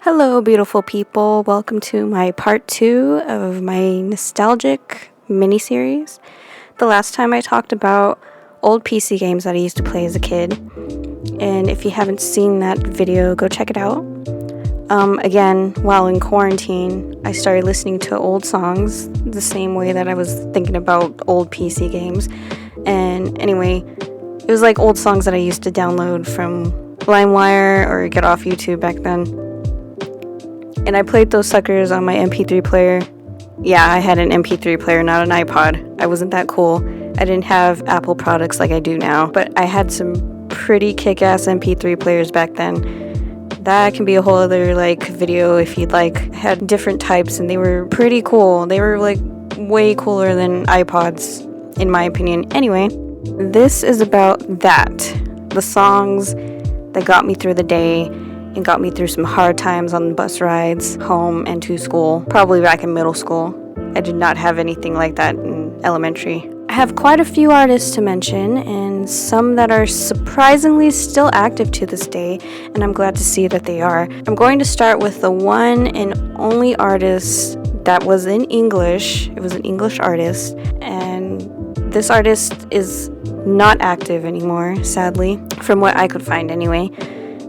Hello, beautiful people. Welcome to my part 2 of my nostalgic mini-series. The last time I talked about old PC games that I used to play as a kid. And if you haven't seen that video, go check it out. Again, while in quarantine, I started listening to old songs the same way that I was thinking about old PC games. And anyway, it was like old songs that I used to download from LimeWire or get off YouTube back then. And I played those suckers on my MP3 player. Yeah, I had an MP3 player, not an iPod. I wasn't that cool. I didn't have Apple products like I do now, but I had some pretty kick-ass MP3 players back then. That can be a whole other video if you'd like. I had different types and they were pretty cool. They were way cooler than iPods, in my opinion. Anyway, this is about that. The songs that got me through the day and got me through some hard times on bus rides home and to school, probably back in middle school. I did not have anything like that in elementary. I have quite a few artists to mention, and some that are surprisingly still active to this day, and I'm glad to see that they are. I'm going to start with the one and only artist that was in English. It was an English artist, and this artist is not active anymore, sadly, from what I could find anyway.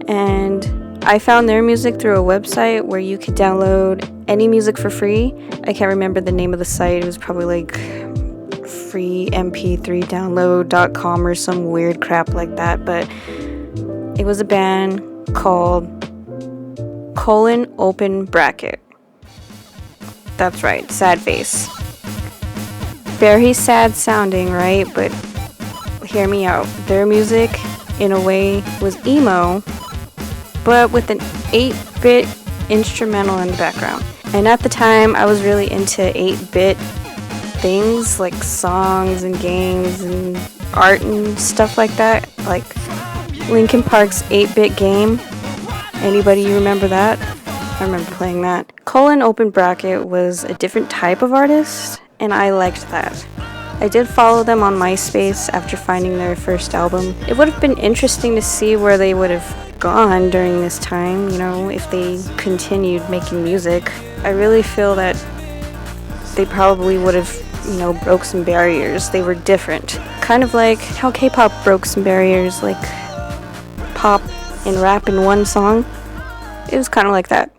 And I found their music through a website where you could download any music for free. I can't remember the name of the site. It was probably freemp3download.com or some weird crap like that. But it was a band called :open bracket. That's right, sad face. Very sad sounding, right? But hear me out. Their music, in a way, was emo, but with an 8-bit instrumental in the background. And at the time, I was really into 8-bit things, like songs and games and art and stuff like that. Like Linkin Park's 8-bit game. Anybody remember that? I remember playing that. :open bracket was a different type of artist, and I liked that. I did follow them on MySpace after finding their first album. It would have been interesting to see where they would have gone during this time, if they continued making music. I really feel that they probably would have, broke some barriers. They were different. Kind of like how K-pop broke some barriers, like pop and rap in one song. It was kind of like that.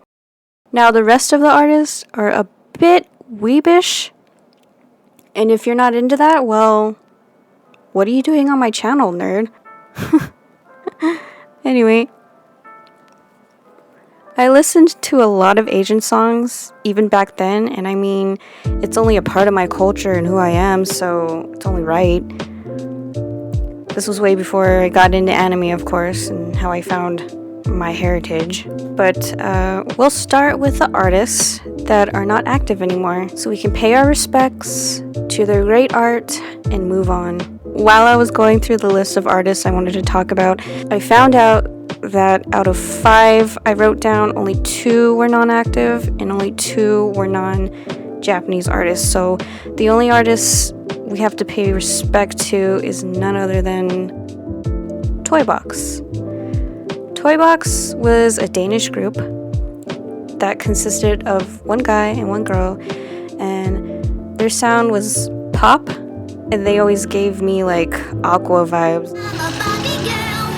Now, the rest of the artists are a bit weebish. And if you're not into that, well, what are you doing on my channel, nerd? Anyway, I listened to a lot of Asian songs, even back then, and I mean, it's only a part of my culture and who I am, so it's only right. This was way before I got into anime, of course, and how I found my heritage. But we'll start with the artists that are not active anymore, so we can pay our respects to their great art and move on. While I was going through the list of artists I wanted to talk about, I found out that out of 5 I wrote down, only 2 were non-active and only 2 were non-Japanese artists. So the only artists we have to pay respect to is none other than Toybox. Toybox was a Danish group that consisted of one guy and one girl, and their sound was pop, and they always gave me Aqua vibes.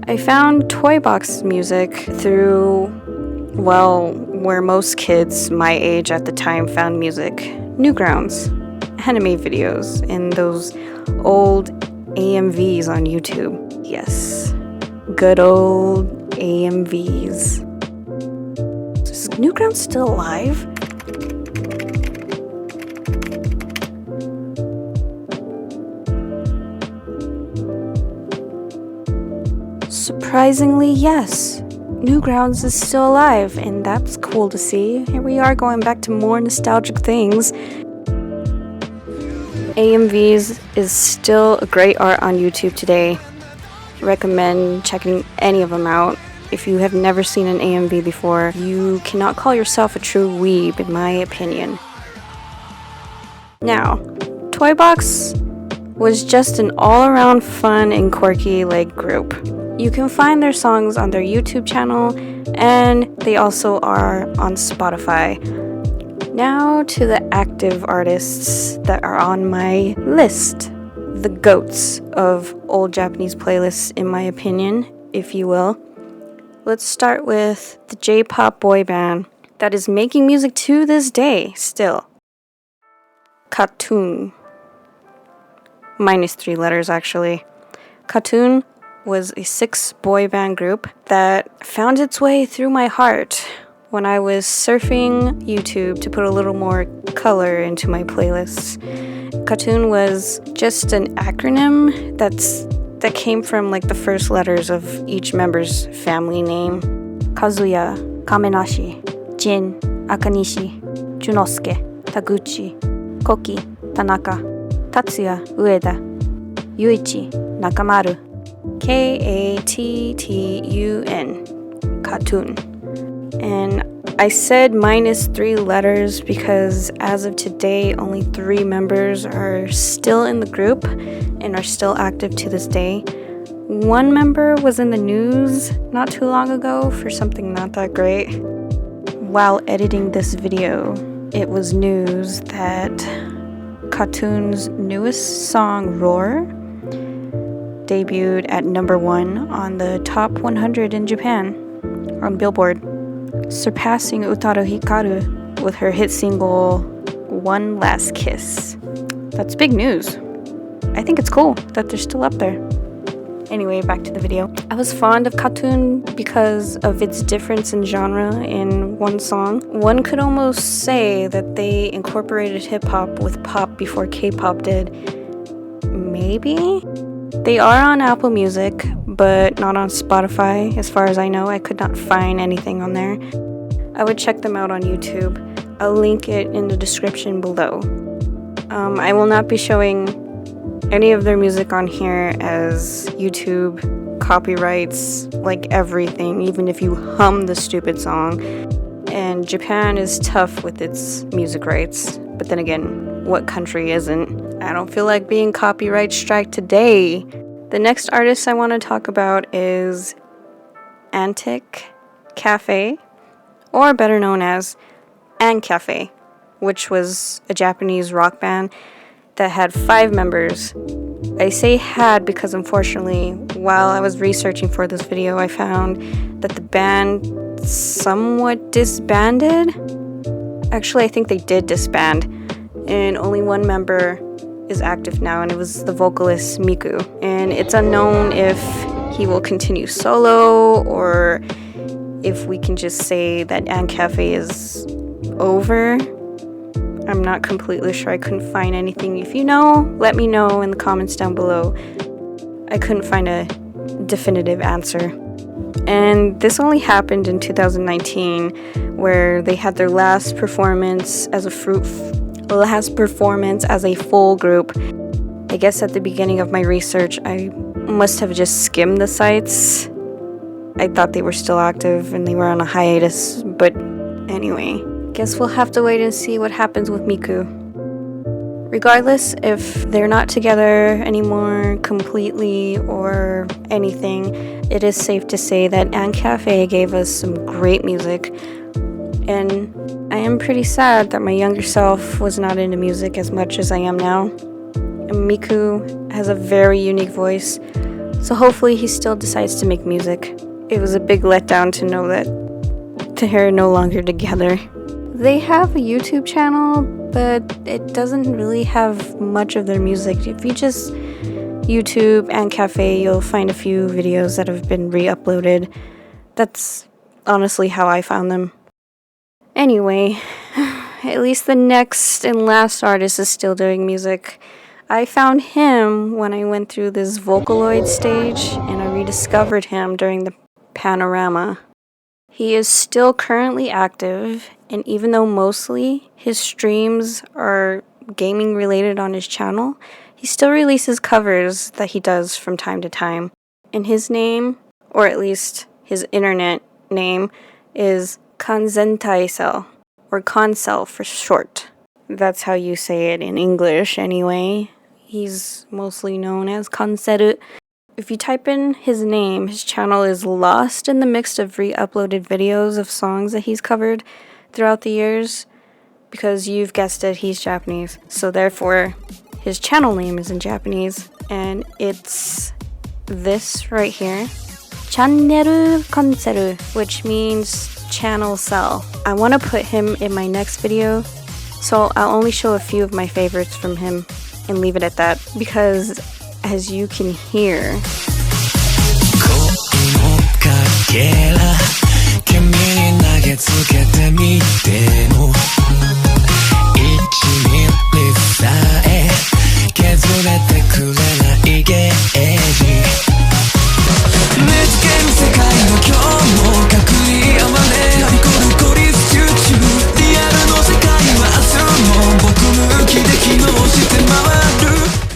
I found Toybox music through, where most kids my age at the time found music. Newgrounds, anime videos, and those old AMVs on YouTube. Yes, good old AMVs. Is Newgrounds still alive? Surprisingly, yes. Newgrounds is still alive, and that's cool to see. Here we are going back to more nostalgic things. AMVs is still a great art on YouTube today. Recommend checking any of them out. If you have never seen an AMV before, you cannot call yourself a true weeb, in my opinion. Now, Toybox was just an all-around fun and quirky group. You can find their songs on their YouTube channel, and they also are on Spotify. Now to the active artists that are on my list. The GOATs of old Japanese playlists, in my opinion, if you will. Let's start with the J-pop boy band that is making music to this day still. KAT-TUN. Minus 3 letters, actually. KAT-TUN was a 6-boy band group that found its way through my heart when I was surfing YouTube to put a little more color into my playlists. KAT-TUN was just an acronym that came from like the first letters of each member's family name. Kazuya, Kamenashi, Jin, Akanishi, Junosuke, Taguchi, Koki, Tanaka, Tatsuya, Ueda, Yuichi, Nakamaru, KAT-TUN, KAT-TUN. And I said minus 3 letters because as of today, only 3 members are still in the group and are still active to this day. One member was in the news not too long ago for something not that great. While editing this video, it was news that KAT-TUN's newest song, Roar, debuted at number 1 on the top 100 in Japan on Billboard, surpassing Utaro Hikaru with her hit single, One Last Kiss. That's big news. I think it's cool that they're still up there. Anyway, back to the video. I was fond of KAT-TUN because of its difference in genre in one song. One could almost say that they incorporated hip-hop with pop before K-pop did. Maybe? They are on Apple Music, but not on Spotify. As far as I know, I could not find anything on there. I would check them out on YouTube. I'll link it in the description below. I will not be showing any of their music on here as YouTube copyrights, like everything, even if you hum the stupid song. And Japan is tough with its music rights. But then again, what country isn't? I don't feel like being copyright strike today. The next artist I want to talk about is Antic Cafe, or better known as ANCAFE, which was a Japanese rock band that had 5 members. I say had because unfortunately, while I was researching for this video, I found that the band somewhat disbanded. Actually, I think they did disband, and only 1 member is active now, and it was the vocalist Miku. And it's unknown if he will continue solo or if we can just say that ANCAFE is over. I'm not completely sure. I couldn't find anything. If you know, let me know in the comments down below. I couldn't find a definitive answer. And this only happened in 2019, where they had their last performance as a full group. I guess at the beginning of my research, I must have just skimmed the sites. I thought they were still active and they were on a hiatus, but anyway, guess we'll have to wait and see what happens with Miku. Regardless if they're not together anymore completely or anything, it is safe to say that ANCAFE gave us some great music. And I am pretty sad that my younger self was not into music as much as I am now. And Miku has a very unique voice, so hopefully he still decides to make music. It was a big letdown to know that they're no longer together. They have a YouTube channel, but it doesn't really have much of their music. If you just YouTube ANCAFE, you'll find a few videos that have been re-uploaded. That's honestly how I found them. Anyway, at least the next and last artist is still doing music. I found him when I went through this Vocaloid stage, and I rediscovered him during the Panorama. He is still currently active, and even though mostly his streams are gaming related on his channel, he still releases covers that he does from time to time. And his name, or at least his internet name, is Kanzentai Cell, or Cell for short. That's how you say it in English anyway. He's mostly known as Kanseru. If you type in his name, his channel is lost in the mix of re-uploaded videos of songs that he's covered throughout the years, because you've guessed it, he's Japanese. So therefore, his channel name is in Japanese, and it's this right here. Channel Cell, which means channel cell. I want to put him in my next video, so I'll only show a few of my favorites from him and leave it at that, because as you can hear,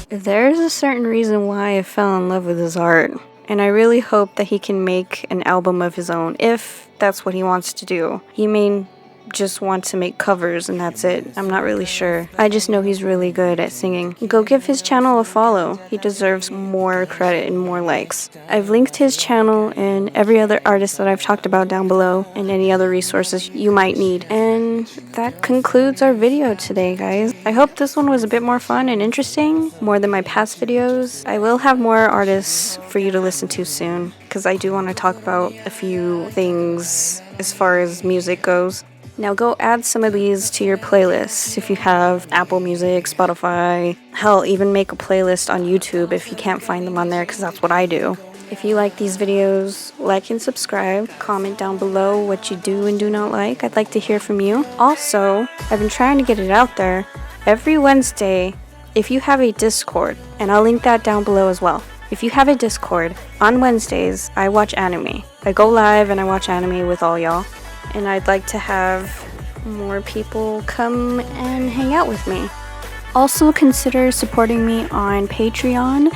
there's a certain reason why I fell in love with his art, and I really hope that he can make an album of his own, if that's what he wants to do. He may just want to make covers and that's it. I'm not really sure. I just know he's really good at singing. Go give his channel a follow. He deserves more credit and more likes. I've linked his channel and every other artist that I've talked about down below, and any other resources you might need. And that concludes our video today, guys. I hope this one was a bit more fun and interesting, more than my past videos. I will have more artists for you to listen to soon, because I do want to talk about a few things as far as music goes. Now go add some of these to your playlist if you have Apple Music, Spotify. Hell, even make a playlist on YouTube if you can't find them on there, because that's what I do. If you like these videos, like and subscribe. Comment down below what you do and do not like. I'd like to hear from you. Also, I've been trying to get it out there. Every Wednesday, if you have a Discord, and I'll link that down below as well. If you have a Discord, on Wednesdays, I watch anime. I go live and I watch anime with all y'all. And I'd like to have more people come and hang out with me. Also consider supporting me on Patreon.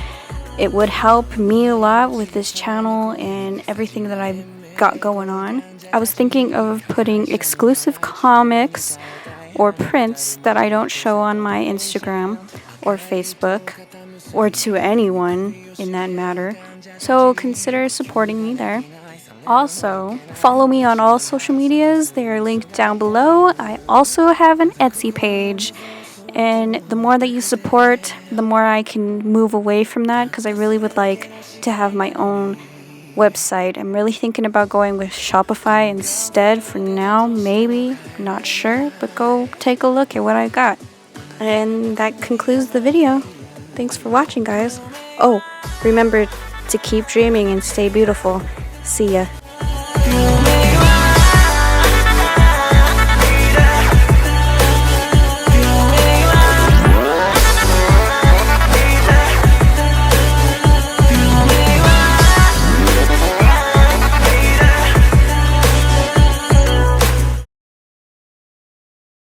It would help me a lot with this channel and everything that I've got going on. I was thinking of putting exclusive comics or prints that I don't show on my Instagram or Facebook or to anyone in that matter. So consider supporting me there. Also, follow me on all social medias. They are linked down below. I also have an Etsy page, and the more that you support, the more I can move away from that, because I really would like to have my own website. I'm really thinking about going with Shopify instead for now, maybe, not sure, but go take a look at what I got. And that concludes the video. Thanks for watching, guys. Oh, remember to keep dreaming and stay beautiful. See ya.